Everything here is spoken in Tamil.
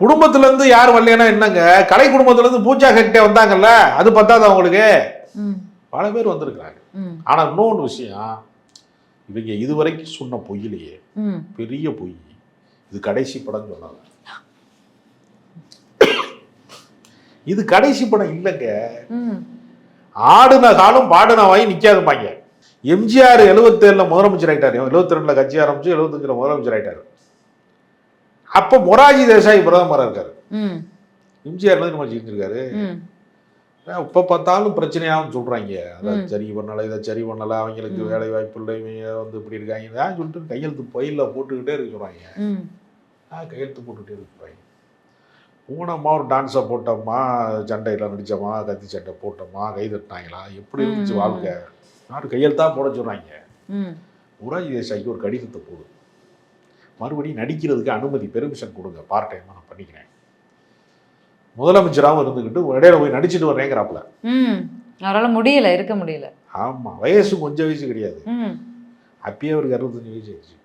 குடும்பத்திலேருந்து யார் வரலைன்னா என்னங்க, கலை குடும்பத்திலேருந்து பூஜா ஹெக்டே வந்தாங்கல்ல, அது பத்தாது அவங்களுக்கு. பல பேர் வந்திருக்கிறாங்க. ஆனால் இன்னொன்று விஷயம், இவங்க இதுவரைக்கும் சொன்ன பொய்யிலேயே பெரிய பொய், இது கடைசி படம் சொன்னாங்க. இது கடைசி படம் இல்லைங்க. ஆடுன காலம் பாடுன வாய் நிற்காதுப்பாங்க. எம்ஜிஆர் 77 முதலமைச்சர் ஆகிட்டார், 72 கட்சி ஆரம்பிச்சு 75 முதலமைச்சர் ஆகிட்டார். அப்போ மொராஜி தேசாய் பிரதமராக இருக்காரு. எம்ஜிஆர் நம்ம செஞ்சிருக்காரு. இப்போ பார்த்தாலும் பிரச்சனையாகவும் சொல்கிறாங்க, அதை சரி பண்ணலை, இதை சரி பண்ணலை, அவங்களுக்கு வேலை வாய்ப்பு இல்லை, இவங்க வந்து இப்படி இருக்காங்க சொல்லிட்டு கையெழுத்து பயிலில் போட்டுக்கிட்டே இருக்க சொல்கிறாங்க. கையெழுத்து போட்டுக்கிட்டே இருக்கிறாங்க. போனோமா, ஒரு டான்ஸை போட்டோமா, சண்டையில் நடித்தோமா, கத்தி சண்டை போட்டோமா, கை தட்டினாங்களா, எப்படி இருந்துச்சு வாழ்க்கை, யாரும் கையெழுத்தாக போட சொல்கிறாங்க. மொராஜி தேசாய்க்கு ஒரு கடிதத்தை போடு, மறுபடியும் நடிக்கிறதுக்கு அனுமதி, பெர்மிஷன் கொடுங்க, பார்ட் டைமாக நான் பண்ணிக்கிறேன், முதலமைச்சராகவும் இருந்துக்கிட்டு இடையில போய் நடிச்சுட்டு வர்றேங்கிறாப்புல. அவரால் முடியல, இருக்க முடியல. ஆமாம், வயசு கொஞ்சம் வயசு கிடையாது, அப்பயே அவருக்கு 65 வயசு ஆயிடுச்சு.